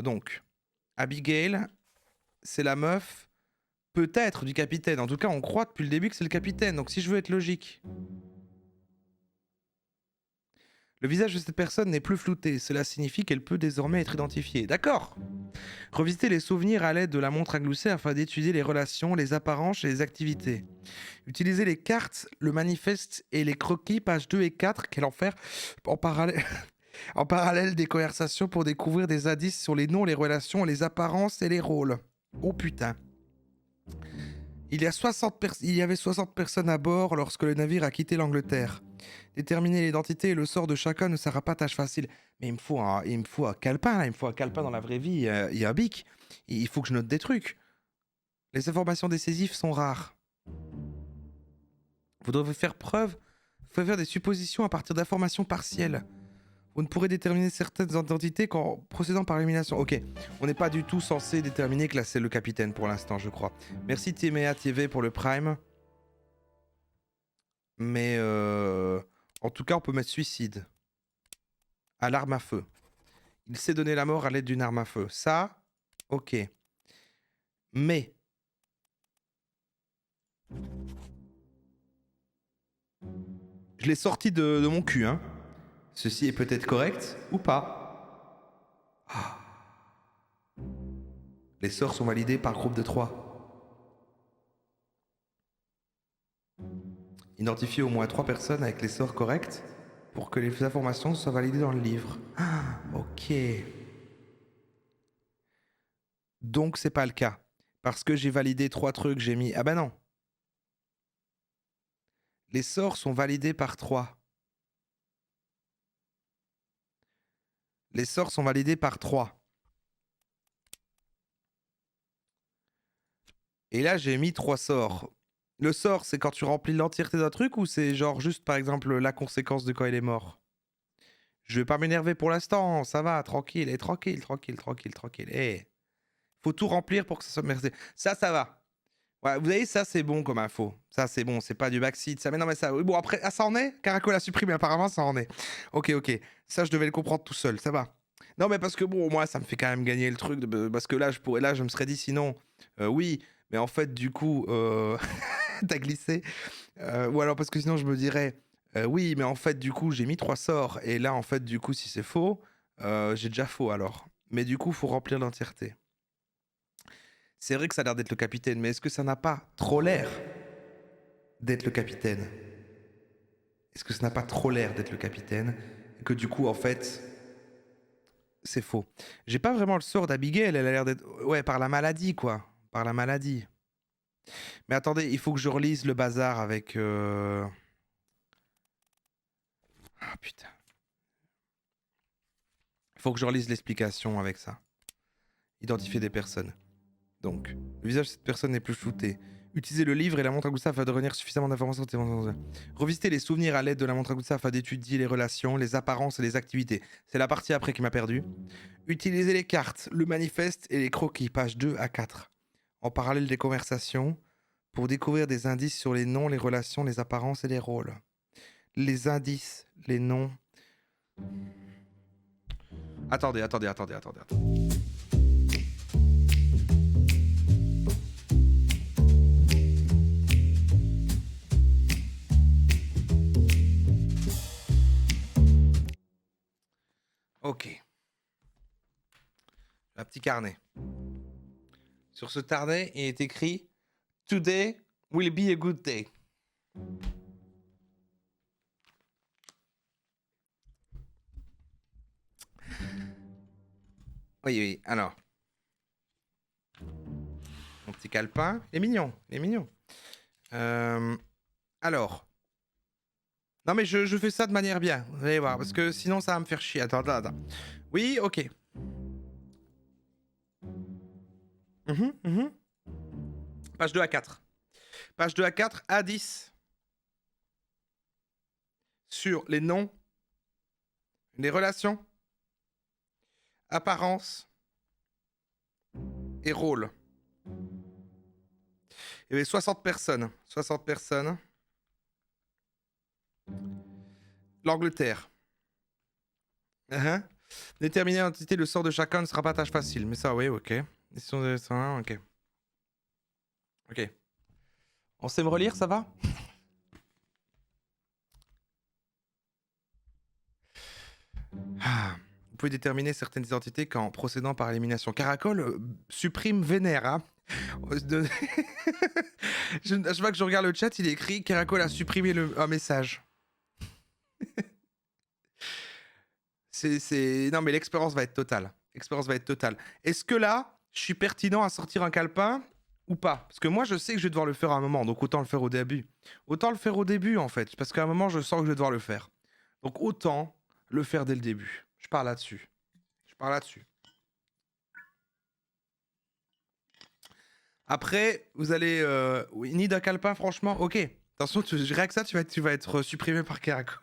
Donc, Abigail, c'est la meuf, peut-être, du capitaine. En tout cas, on croit depuis le début que c'est le capitaine. Donc, si je veux être logique. Le visage de cette personne n'est plus flouté. Cela signifie qu'elle peut désormais être identifiée. D'accord. Revisiter les souvenirs à l'aide de la montre à glousser afin d'étudier les relations, les apparences et les activités. Utiliser les cartes, le manifeste et les croquis, pages 2 et 4, quel enfer, en parallèle... en parallèle des conversations pour découvrir des indices sur les noms, les relations, les apparences et les rôles. Oh putain. Il y avait 60 personnes à bord lorsque le navire a quitté l'Angleterre. Déterminer l'identité et le sort de chacun ne sera pas tâche facile. Mais il me faut un calepin, là. Il me faut un calepin dans la vraie vie. Il y a un bic. Il faut que je note des trucs. Les informations décisives sont rares. Vous devez faire des suppositions à partir d'informations partielles. Vous ne pourrez déterminer certaines identités qu'en procédant par élimination. Ok, on n'est pas du tout censé déterminer que là c'est le capitaine pour l'instant, je crois. Merci Timea TV pour le Prime. Mais en tout cas, on peut mettre suicide. À l'arme à feu. Il s'est donné la mort à l'aide d'une arme à feu. Ça, ok. Mais... je l'ai sorti de mon cul, hein. Ceci est peut-être correct ou pas. Ah. Les sorts sont validés par groupe de 3. Identifiez au moins 3 personnes avec les sorts corrects pour que les informations soient validées dans le livre. Ah, ok. Donc c'est pas le cas. Parce que j'ai validé 3 trucs, j'ai mis... Ah bah non. Les sorts sont validés par 3. Les sorts sont validés par 3. Et là, j'ai mis 3 sorts. Le sort, c'est quand tu remplis l'entièreté d'un truc ou c'est genre juste, par exemple, la conséquence de quand il est mort? Je vais pas m'énerver pour l'instant, ça va, tranquille, tranquille. Faut tout remplir pour que ça soit... Merci. Ça va. Ouais, vous voyez, ça, c'est bon comme info. Ça, c'est bon, c'est pas du backseat. Ça, mais non, mais ça... Bon, après, ah, ça en est? Caracol a supprimé, apparemment, ça en est. Ok. Ça, je devais le comprendre tout seul, ça va. Non, mais parce que, bon, moi, ça me fait quand même gagner le truc. Parce que là, je me serais dit, sinon, oui, mais en fait, du coup, t'as glissé. Ou alors, parce que sinon, je me dirais, oui, mais en fait, du coup, j'ai mis 3 sorts. Et là, en fait, du coup, si c'est faux, j'ai déjà faux, alors. Mais du coup, faut remplir l'entièreté. C'est vrai que ça a l'air d'être le capitaine, mais est-ce que ça n'a pas trop l'air d'être le capitaine? Est-ce que ça n'a pas trop l'air d'être le capitaine? Et que du coup, en fait, c'est faux. J'ai pas vraiment le sort d'Abigail, elle a l'air d'être... Ouais, par la maladie, quoi. Par la maladie. Mais attendez, il faut que je relise le bazar avec... Ah, putain. Il faut que je relise l'explication avec ça. Identifier des personnes. Donc, le visage de cette personne n'est plus flouté. Utilisez le livre et la montre à gousset afin de retenir suffisamment d'informations. Revisiter les souvenirs à l'aide de la montre à gousset afin d'étudier les relations, les apparences et les activités. C'est la partie après qui m'a perdu. Utilisez les cartes, le manifeste et les croquis, pages 2 à 4. En parallèle des conversations, pour découvrir des indices sur les noms, les relations, les apparences et les rôles. Les indices, les noms. Attendez. Ok. Un petit carnet. Sur ce carnet, il est écrit Today will be a good day. Oui. Alors. Mon petit calepin. Il est mignon. Alors. Non, mais je fais ça de manière bien. Vous allez voir, parce que sinon, ça va me faire chier. Attends. Oui, ok. Page 2 à 4. Page 2 à 4, A10. Sur les noms, les relations, apparences et rôles. Il y avait 60 personnes. 60 personnes. L'Angleterre. Déterminer l'identité, le sort de chacun ne sera pas tâche facile. Mais ça, oui, ok. Ok. Ok. On sait me relire, ça va? Vous pouvez déterminer certaines identités qu'en procédant par élimination. Caracol supprime vénère. Hein. Je vois que je regarde le chat, il est écrit Caracol a supprimé un message. Non, mais l'expérience va être totale. Est-ce que là, je suis pertinent à sortir un calepin ou pas? Parce que moi, je sais que je vais devoir le faire à un moment, donc autant le faire au début. En fait, parce qu'à un moment, je sens que je vais devoir le faire. Donc autant le faire dès le début. Je pars là-dessus. Après, vous allez... Oui, ni d'un calepin, franchement, ok. Attention, rien que ça, tu vas être supprimé par Caracol.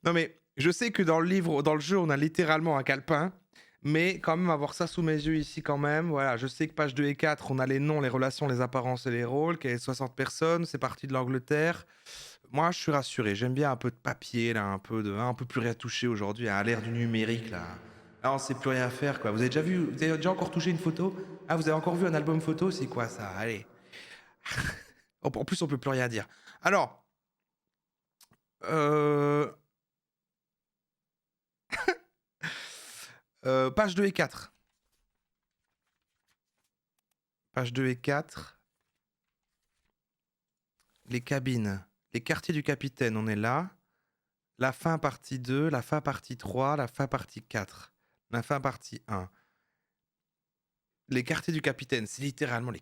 Non mais, je sais que dans le jeu, on a littéralement un calepin, mais quand même avoir ça sous mes yeux ici quand même, voilà, je sais que page 2 et 4, on a les noms, les relations, les apparences et les rôles, qu'il y a 60 personnes, c'est parti de l'Angleterre. Moi, je suis rassuré, j'aime bien un peu de papier, là, un peu plus rien touché aujourd'hui, à l'ère du numérique, là. Là, on sait plus rien faire, quoi. Vous avez déjà encore touché une photo? Ah, vous avez encore vu un album photo? C'est quoi ça? Allez. En plus, on peut plus rien dire. Alors, page 2 et 4. Page 2 et 4. Les cabines. Les quartiers du capitaine, on est là. La fin partie 2, la fin partie 3, la fin partie 4. La fin partie 1. Les quartiers du capitaine, c'est littéralement les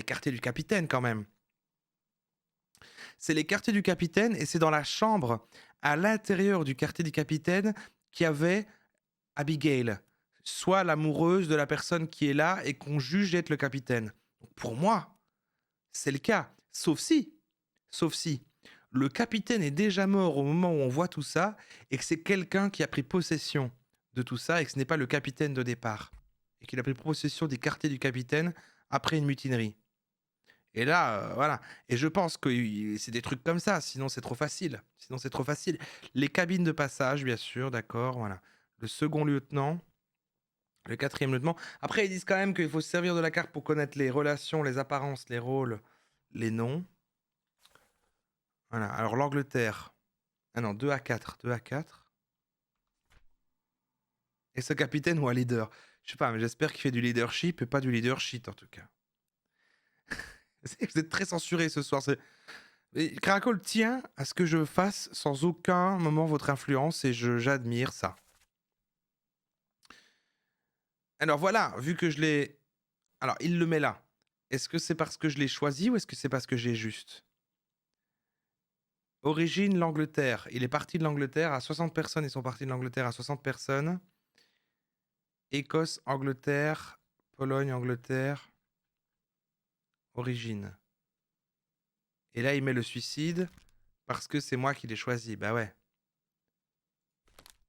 quartiers du capitaine quand même. C'est les quartiers du capitaine et c'est dans la chambre à l'intérieur du quartier du capitaine qu'il y avait Abigail, soit l'amoureuse de la personne qui est là et qu'on juge être le capitaine. Donc pour moi, c'est le cas. Sauf si, le capitaine est déjà mort au moment où on voit tout ça et que c'est quelqu'un qui a pris possession de tout ça et que ce n'est pas le capitaine de départ. Et qu'il a pris possession des quartiers du capitaine après une mutinerie. Et là, voilà. Et je pense que c'est des trucs comme ça, sinon c'est trop facile. Les cabines de passage, bien sûr, d'accord, voilà. Le second lieutenant, le quatrième lieutenant. Après, ils disent quand même qu'il faut se servir de la carte pour connaître les relations, les apparences, les rôles, les noms. Voilà, alors l'Angleterre. Ah non, 2 à 4. Et ce capitaine ou un leader? Je sais pas, mais j'espère qu'il fait du leadership et pas du leadership en tout cas. Vous êtes très censuré ce soir. Caracol tient à ce que je fasse sans aucun moment votre influence et j'admire ça. Alors voilà, vu que je l'ai... Alors, il le met là. Est-ce que c'est parce que je l'ai choisi ou est-ce que c'est parce que j'ai juste? Origine, l'Angleterre. Il est parti de l'Angleterre à 60 personnes. Ils sont partis de l'Angleterre à 60 personnes. Écosse, Angleterre. Pologne, Angleterre. Origine. Et là, il met le suicide parce que c'est moi qui l'ai choisi. Bah ouais.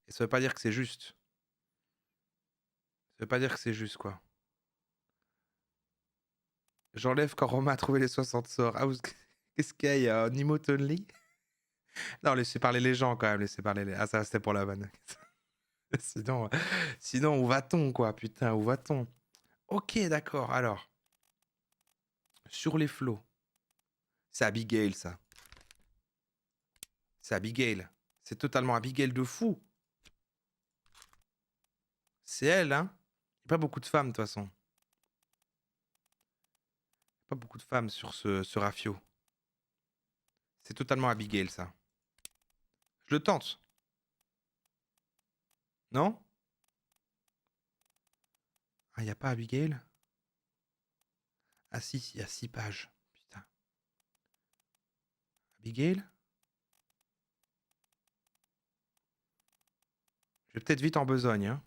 Et ça veut pas dire que c'est juste. Ça veut pas dire que c'est juste, quoi. J'enlève quand Romain a trouvé les 60 sorts. Ah, qu'est-ce qu'il y a? Il y a un emote only? Non, laissez parler les gens quand même, laissez parler les... Ah, ça, c'était pour la vanne. Sinon, sinon, où va-t-on, quoi? Putain, où va-t-on? Ok, d'accord, alors. Sur les flots. C'est Abigail, ça. C'est Abigail. C'est totalement Abigail de fou. C'est elle, hein? Il n'y a pas beaucoup de femmes, de toute façon. Pas beaucoup de femmes sur ce rafio. C'est totalement Abigail, ça. Je le tente. Non? Ah, il n'y a pas Abigail? Ah si, il y a 6 pages. Putain. Abigail? Je vais peut-être vite en besogne, hein.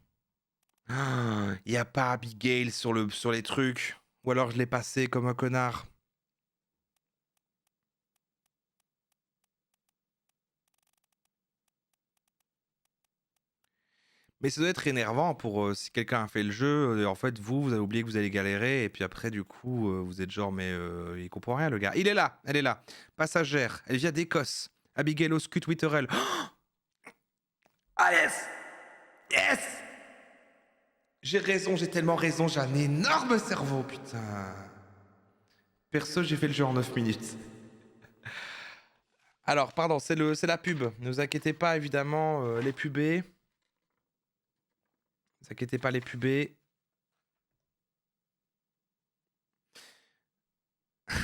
Ah, il n'y a pas Abigail sur les trucs. Ou alors je l'ai passé comme un connard. Mais ça doit être énervant pour si quelqu'un a fait le jeu. En fait, vous avez oublié que vous allez galérer. Et puis après, du coup, vous êtes genre, mais il comprend rien, le gars. Il est là, elle est là. Passagère, elle vient d'Écosse. Abigail Oscut Witterell. Ah yes! Yes! J'ai raison, j'ai tellement raison, j'ai un énorme cerveau, putain. Perso, j'ai fait le jeu en 9 minutes. Alors, pardon, c'est la pub. Ne vous inquiétez pas, évidemment, les pubés. Ne vous inquiétez pas, les pubés.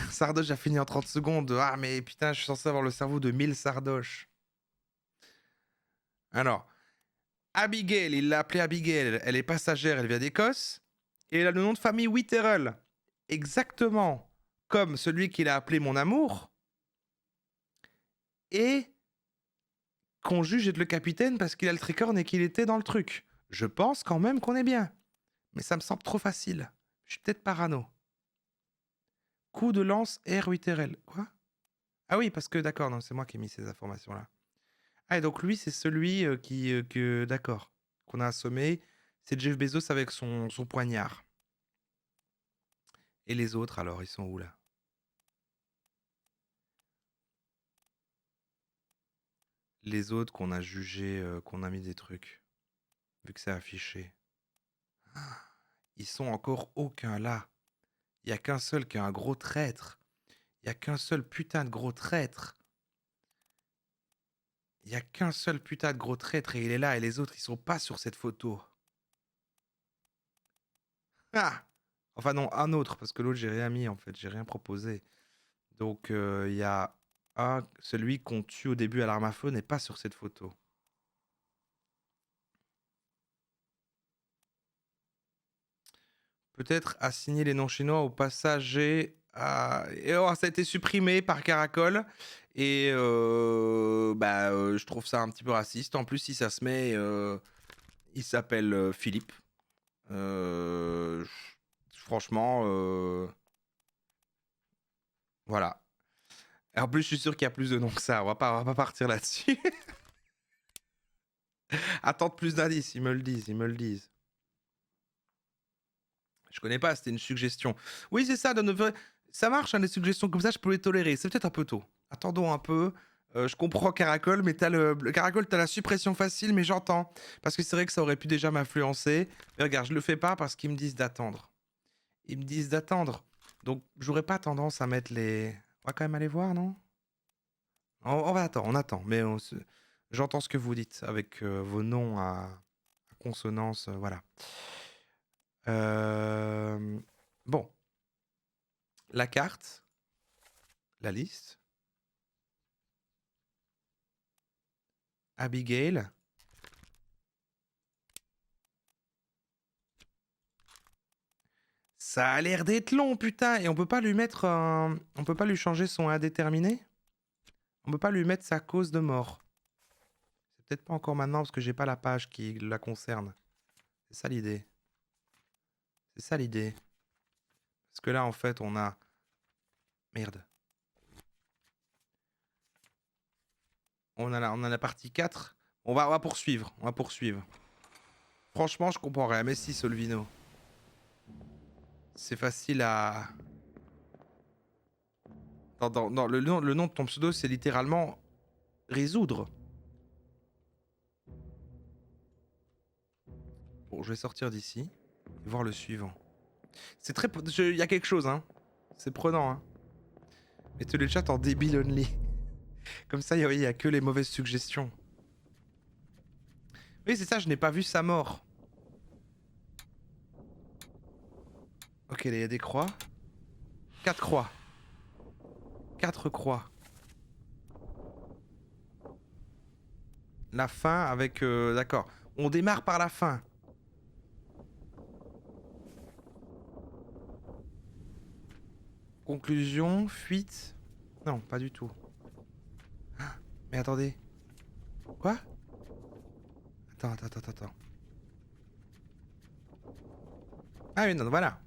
Sardoche a fini en 30 secondes. Ah, mais putain, je suis censé avoir le cerveau de 1000 Sardoches. Alors, Abigail, il l'a appelée Abigail. Elle est passagère, elle vient d'Écosse. Et elle a le nom de famille Witterell. Exactement comme celui qu'il a appelé mon amour. Et qu'on juge être le capitaine parce qu'il a le tricorne et qu'il était dans le truc. Je pense quand même qu'on est bien. Mais ça me semble trop facile. Je suis peut-être parano. Coup de lance R. Witterell. Quoi? Ah oui, parce que d'accord, non, c'est moi qui ai mis ces informations-là. Ah, et donc lui, c'est celui d'accord, qu'on a assommé. C'est Jeff Bezos avec son poignard. Et les autres, alors, ils sont où là? Les autres qu'on a jugés, qu'on a mis des trucs. Vu que c'est affiché. Ah, ils sont encore aucun là. Il n'y a qu'un seul qui est un gros traître. Il n'y a qu'un seul putain de gros traître. Il n'y a qu'un seul putain de gros traître et il est là et les autres, ils sont pas sur cette photo. Ah! Enfin non, un autre, parce que l'autre, j'ai rien mis en fait, j'ai rien proposé. Donc il y a celui qu'on tue au début à l'arme à feu n'est pas sur cette photo. Peut-être assigner les noms chinois aux passagers. Et oh, ça a été supprimé par Caracol. Et je trouve ça un petit peu raciste. En plus, si ça se met, il s'appelle Philippe. Franchement, voilà. Et en plus, je suis sûr qu'il y a plus de noms que ça. On va pas partir là-dessus. Attendre plus d'indices, ils me le disent, ils me le disent. Je connais pas, c'était une suggestion. Oui, c'est ça, ça marche, hein, les suggestions comme ça, je peux les tolérer. C'est peut-être un peu tôt. Attendons un peu. Je comprends Caracol, mais Caracol, t'as la suppression facile, mais j'entends. Parce que c'est vrai que ça aurait pu déjà m'influencer. Mais regarde, je le fais pas parce qu'ils me disent d'attendre. Ils me disent d'attendre. Donc, j'aurais pas tendance à mettre les... On va quand même aller voir, non? On va attendre, on attend. Mais j'entends ce que vous dites avec vos noms à consonance, voilà. Bon. La carte. La liste. Abigail. Ça a l'air d'être long, putain. Et on peut pas lui mettre on peut pas lui changer son indéterminé? On peut pas lui mettre sa cause de mort. C'est peut-être pas encore maintenant parce que j'ai pas la page qui la concerne. C'est ça l'idée. C'est ça l'idée. Parce que là, en fait, on a... Merde. On a la partie 4. On va poursuivre. On va poursuivre. Franchement, je comprends rien. Mais si, Solvino. C'est facile à... Le nom de ton pseudo, c'est littéralement résoudre. Bon, je vais sortir d'ici et voir le suivant. C'est très... Il y a quelque chose, hein. C'est prenant, hein. Mettez le chat en débile only. Comme ça, il y a que les mauvaises suggestions. Oui, c'est ça, je n'ai pas vu sa mort. Ok, il y a des croix. 4 croix. 4 croix. La fin avec... D'accord. On démarre par la fin. Conclusion, fuite. Non, pas du tout. Ah, mais attendez. Quoi? Attends. Ah oui, non, voilà.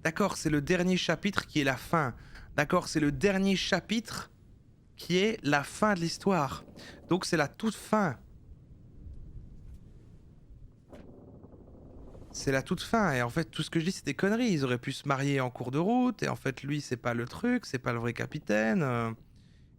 D'accord, c'est le dernier chapitre qui est la fin. D'accord, c'est le dernier chapitre qui est la fin de l'histoire. Donc c'est la toute fin. C'est la toute fin. Et en fait, tout ce que je dis, c'est des conneries. Ils auraient pu se marier en cours de route. Et en fait, lui, c'est pas le truc. C'est pas le vrai capitaine.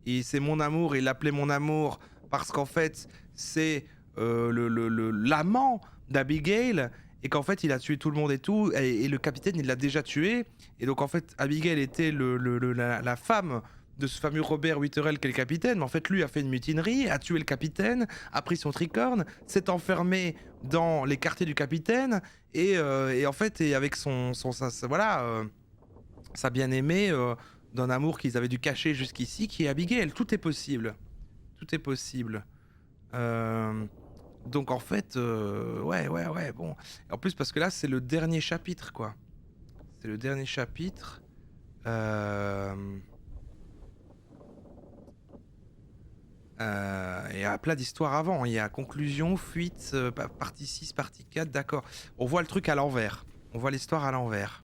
Et c'est mon amour. Il l'appelait mon amour parce qu'en fait, c'est l'amant d'Abigail. Et qu'en fait, il a tué tout le monde et tout. Et le capitaine, il l'a déjà tué. Et donc, en fait, Abigail était la femme de ce fameux Robert Witterell qui est le capitaine. Mais en fait, lui a fait une mutinerie, a tué le capitaine, a pris son tricorne, s'est enfermé dans les quartiers du capitaine. Et en fait, et avec sa bien-aimée d'un amour qu'ils avaient dû cacher jusqu'ici, qui est Abigail. Tout est possible. Tout est possible. Donc en fait, ouais, bon. En plus, parce que là, c'est le dernier chapitre, quoi. C'est le dernier chapitre. Il y a plein d'histoires avant. Il y a conclusion, fuite, partie 6, partie 4, d'accord. On voit le truc à l'envers. On voit l'histoire à l'envers.